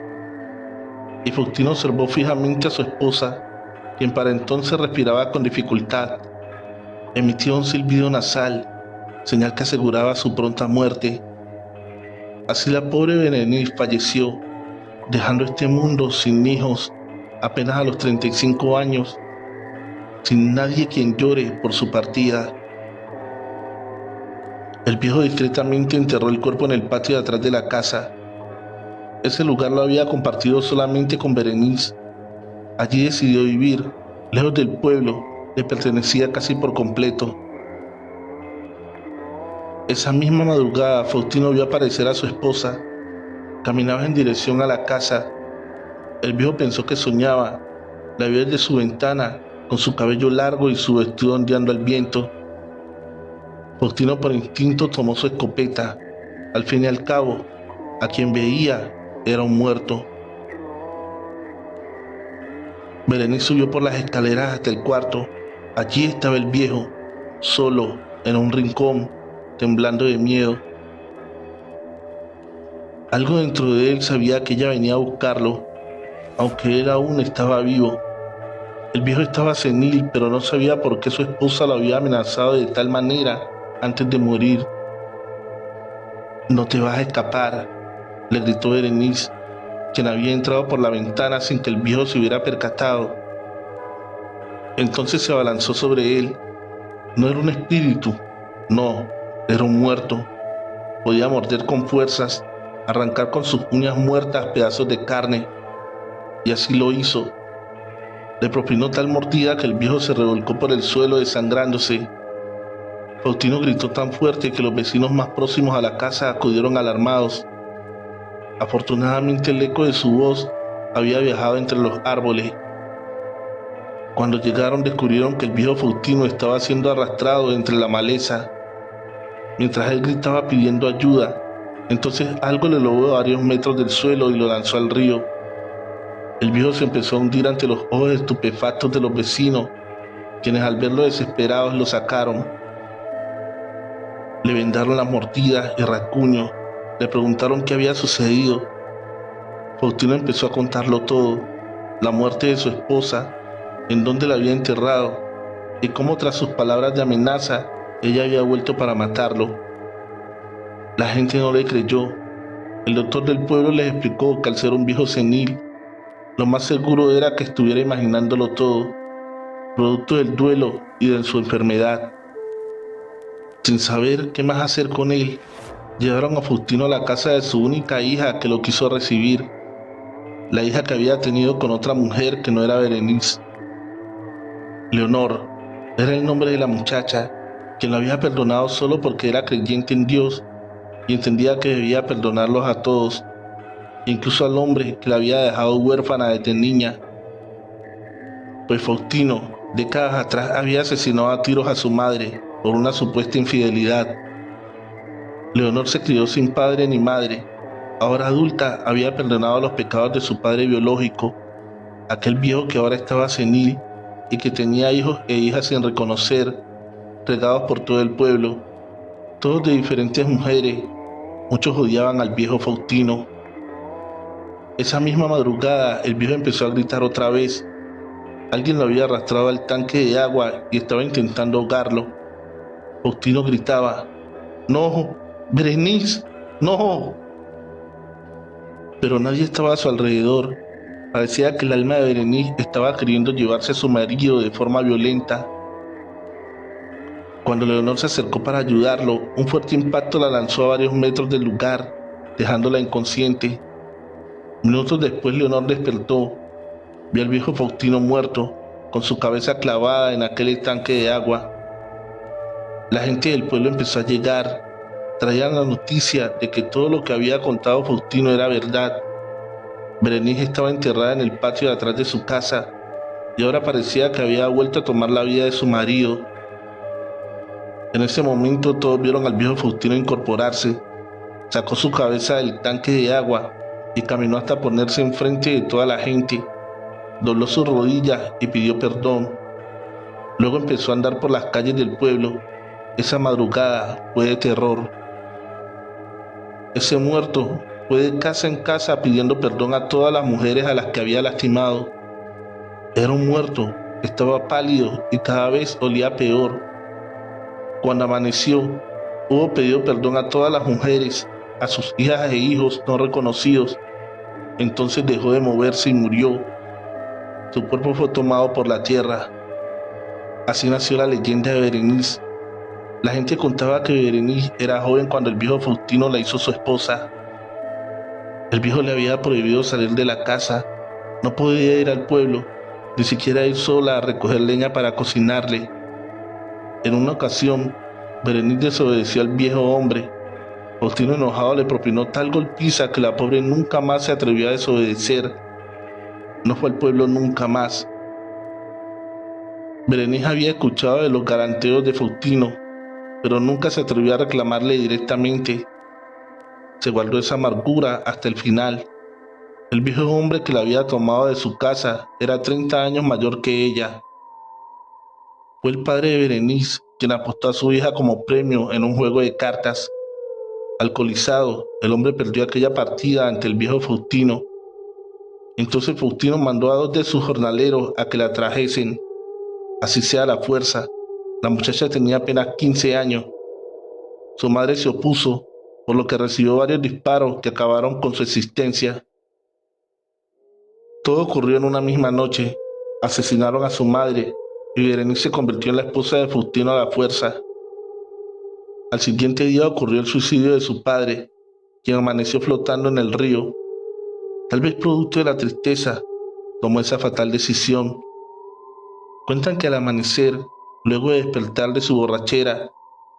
A: Y Faustino observó fijamente a su esposa, quien para entonces respiraba con dificultad. Emitió un silbido nasal, señal que aseguraba su pronta muerte. Así la pobre Berenice falleció, dejando este mundo sin hijos apenas a los 35 años. sin nadie quien llore por su partida. El viejo discretamente enterró el cuerpo en el patio de atrás de la casa. Ese lugar lo había compartido solamente con Berenice. Allí decidió vivir, lejos del pueblo, le pertenecía casi por completo. Esa misma madrugada, Faustino vio aparecer a su esposa. Caminaba en dirección a la casa. El viejo pensó que soñaba. La vio desde su ventana, con su cabello largo y su vestido ondeando al viento. Faustino por instinto tomó su escopeta. Al fin y al cabo, a quien veía era un muerto. Berenice subió por las escaleras hasta el cuarto. Allí estaba el viejo, solo, en un rincón, temblando de miedo. Algo dentro de él sabía que ella venía a buscarlo, aunque él aún estaba vivo. El viejo estaba senil, pero no sabía por qué su esposa lo había amenazado de tal manera antes de morir. «No te vas a escapar», le gritó Berenice, quien había entrado por la ventana sin que el viejo se hubiera percatado. Entonces se abalanzó sobre él. No era un espíritu, no, era un muerto. Podía morder con fuerzas, arrancar con sus uñas muertas pedazos de carne, y así lo hizo. Le propinó tal mordida que el viejo se revolcó por el suelo desangrándose. Faustino gritó tan fuerte que los vecinos más próximos a la casa acudieron alarmados. Afortunadamente el eco de su voz había viajado entre los árboles. Cuando llegaron descubrieron que el viejo Faustino estaba siendo arrastrado entre la maleza. Mientras él gritaba pidiendo ayuda, entonces algo le logró a varios metros del suelo y lo lanzó al río. El viejo se empezó a hundir ante los ojos estupefactos de los vecinos, quienes al verlo desesperados lo sacaron. Le vendaron las mordidas y rasguños, le preguntaron qué había sucedido. Faustino empezó a contarlo todo, la muerte de su esposa, en dónde la había enterrado, y cómo tras sus palabras de amenaza, ella había vuelto para matarlo. La gente no le creyó. El doctor del pueblo les explicó que al ser un viejo senil, lo más seguro era que estuviera imaginándolo todo, producto del duelo y de su enfermedad. Sin saber qué más hacer con él, llevaron a Faustino a la casa de su única hija que lo quiso recibir, la hija que había tenido con otra mujer que no era Berenice. Leonor era el nombre de la muchacha, quien lo había perdonado solo porque era creyente en Dios y entendía que debía perdonarlos a todos, incluso al hombre que la había dejado huérfana desde niña. Pues Faustino, décadas atrás, había asesinado a tiros a su madre por una supuesta infidelidad. Leonor se crió sin padre ni madre. Ahora adulta, había perdonado los pecados de su padre biológico, aquel viejo que ahora estaba senil y que tenía hijos e hijas sin reconocer, regados por todo el pueblo, todos de diferentes mujeres. Muchos odiaban al viejo Faustino. Esa misma madrugada, el viejo empezó a gritar otra vez. Alguien lo había arrastrado al tanque de agua y estaba intentando ahogarlo. Faustino gritaba: «¡No, Berenice, no!». Pero nadie estaba a su alrededor. Parecía que el alma de Berenice estaba queriendo llevarse a su marido de forma violenta. Cuando Leonor se acercó para ayudarlo, un fuerte impacto la lanzó a varios metros del lugar, dejándola inconsciente. Minutos después Leonor despertó. Vio al viejo Faustino muerto, con su cabeza clavada en aquel estanque de agua. La gente del pueblo empezó a llegar. Traían la noticia de que todo lo que había contado Faustino era verdad. Berenice estaba enterrada en el patio de atrás de su casa y ahora parecía que había vuelto a tomar la vida de su marido. En ese momento todos vieron al viejo Faustino incorporarse. Sacó su cabeza del tanque de agua y caminó hasta ponerse enfrente de toda la gente. Dobló sus rodillas y pidió perdón. Luego empezó a andar por las calles del pueblo. Esa madrugada fue de terror. Ese muerto fue de casa en casa pidiendo perdón a todas las mujeres a las que había lastimado. Era un muerto, estaba pálido y cada vez olía peor. Cuando amaneció, hubo pedido perdón a todas las mujeres, a sus hijas e hijos no reconocidos. Entonces dejó de moverse y murió. Su cuerpo fue tomado por la tierra. Así nació la leyenda de Berenice. La gente contaba que Berenice era joven cuando el viejo Faustino la hizo su esposa. El viejo le había prohibido salir de la casa, no podía ir al pueblo, ni siquiera ir sola a recoger leña para cocinarle. En una ocasión, Berenice desobedeció al viejo hombre. Faustino, enojado, le propinó tal golpiza que la pobre nunca más se atrevió a desobedecer. No fue al pueblo nunca más. Berenice había escuchado de los galanteos de Faustino, pero nunca se atrevió a reclamarle directamente. Se guardó esa amargura hasta el final. El viejo hombre que la había tomado de su casa era 30 años mayor que ella. Fue el padre de Berenice quien apostó a su hija como premio en un juego de cartas. Alcoholizado, el hombre perdió aquella partida ante el viejo Faustino. Entonces Faustino mandó a 2 de sus jornaleros a que la trajesen, así sea a la fuerza. La muchacha tenía apenas 15 años. Su madre se opuso, por lo que recibió varios disparos que acabaron con su existencia. Todo ocurrió en una misma noche. Asesinaron a su madre y Berenice se convirtió en la esposa de Faustino a la fuerza. Al siguiente día ocurrió el suicidio de su padre, quien amaneció flotando en el río. Tal vez producto de la tristeza, tomó esa fatal decisión. Cuentan que al amanecer, luego de despertar de su borrachera,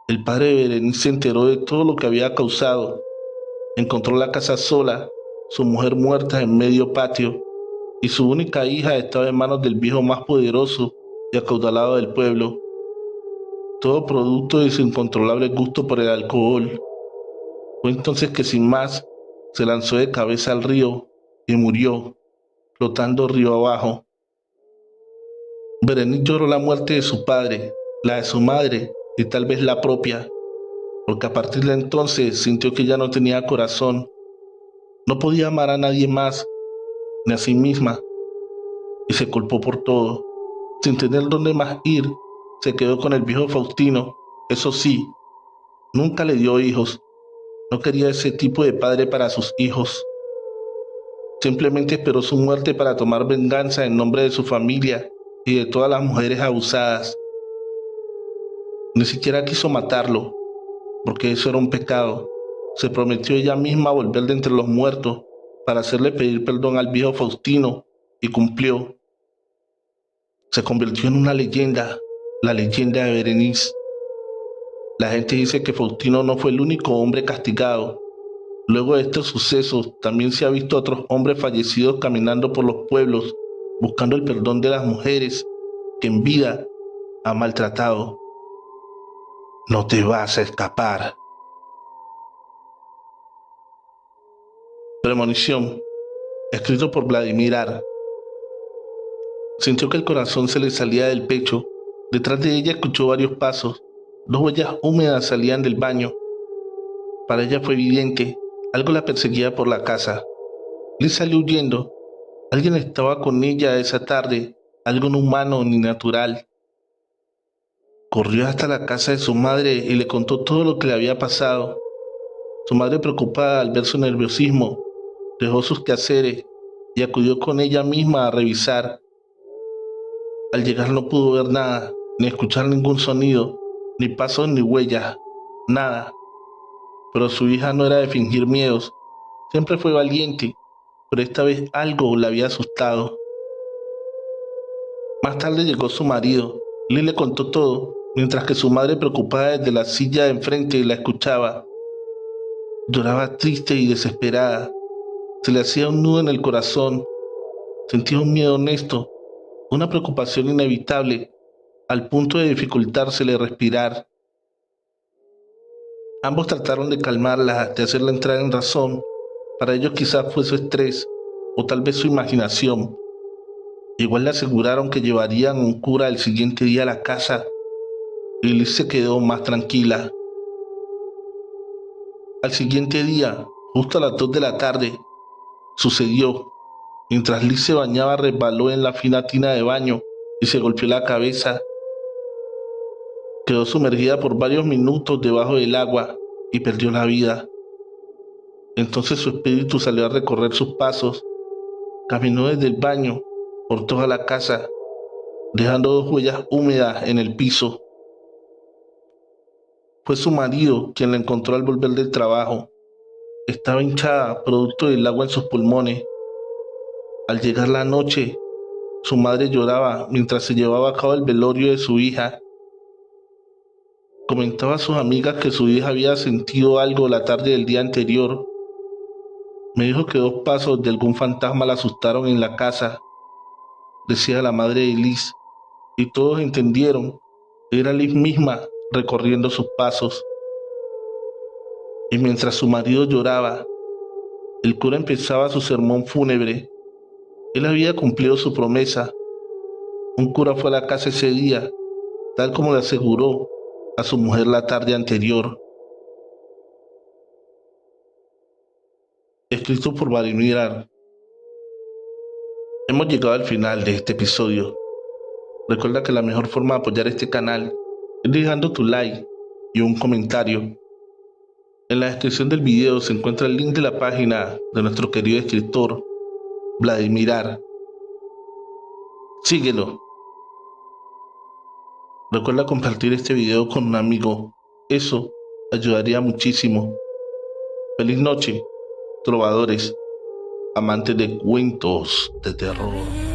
A: el padre de Berenice se enteró de todo lo que había causado. Encontró la casa sola, su mujer muerta en medio patio, y su única hija estaba en manos del viejo más poderoso y acaudalado del pueblo. Todo producto de su incontrolable gusto por el alcohol. Fue entonces que sin más se lanzó de cabeza al río y murió, flotando río abajo. Berenice lloró la muerte de su padre, la de su madre y tal vez la propia, porque a partir de entonces sintió que ya no tenía corazón. No podía amar a nadie más, ni a sí misma, y se culpó por todo. Sin tener dónde más ir, se quedó con el viejo Faustino. Eso sí, nunca le dio hijos. No quería ese tipo de padre para sus hijos. Simplemente esperó su muerte para tomar venganza en nombre de su familia y de todas las mujeres abusadas. Ni siquiera quiso matarlo, porque eso era un pecado. Se prometió ella misma volver de entre los muertos para hacerle pedir perdón al viejo Faustino, y cumplió. Se convirtió en una leyenda, la leyenda de Berenice. La gente dice que Faustino no fue el único hombre castigado. Luego de estos sucesos, también se ha visto a otros hombres fallecidos caminando por los pueblos, buscando el perdón de las mujeres que en vida ha maltratado. No te vas a escapar. Premonición, escrito por Vladimir Ar. Sintió que el corazón se le salía del pecho. Detrás de ella escuchó varios pasos. 2 huellas húmedas salían del baño. Para ella fue evidente, algo la perseguía por la casa. Liz salió huyendo. Alguien estaba con ella esa tarde, algo no humano ni natural. Corrió hasta la casa de su madre y le contó todo lo que le había pasado. Su madre, preocupada al ver su nerviosismo, dejó sus quehaceres y acudió con ella misma a revisar. Al llegar no pudo ver nada, ni escuchar ningún sonido, ni pasos ni huellas, nada. Pero su hija no era de fingir miedos, siempre fue valiente, pero esta vez algo la había asustado. Más tarde llegó su marido. Lee le contó todo, mientras que su madre, preocupada desde la silla de enfrente, la escuchaba. Lloraba triste y desesperada. Se le hacía un nudo en el corazón. Sentía un miedo honesto, una preocupación inevitable, al punto de dificultársele respirar. Ambos trataron de calmarla, de hacerla entrar en razón. Para ellos quizás fue su estrés, o tal vez su imaginación. Igual le aseguraron que llevarían un cura el siguiente día a la casa, y Liz se quedó más tranquila. Al siguiente día, justo a las 2 de la tarde, sucedió. Mientras Liz se bañaba, resbaló en la fina tina de baño y se golpeó la cabeza. Quedó sumergida por varios minutos debajo del agua y perdió la vida. Entonces su espíritu salió a recorrer sus pasos. Caminó desde el baño por toda la casa. dejando 2 huellas húmedas en el piso. Fue su marido quien la encontró al volver del trabajo. Estaba hinchada producto del agua en sus pulmones. Al llegar la noche, su madre lloraba mientras se llevaba a cabo el velorio de su hija. Comentaba a sus amigas que su hija había sentido algo la tarde del día anterior. Me dijo que 2 pasos de algún fantasma la asustaron en la casa, decía la madre de Liz, y todos entendieron que era Liz misma recorriendo sus pasos. Y mientras su marido lloraba, el cura empezaba su sermón fúnebre. Él había cumplido su promesa. Un cura fue a la casa ese día, tal como le aseguró a su mujer la tarde anterior. Escrito por Vladimir. Hemos llegado al final de este episodio. Recuerda que la mejor forma de apoyar este canal es dejando tu like y un comentario. En la descripción del video se encuentra el link de la página de nuestro querido escritor Vladimir. Síguelo. Recuerda compartir este video con un amigo. Eso ayudaría muchísimo. Feliz noche, trovadores, amantes de cuentos de terror.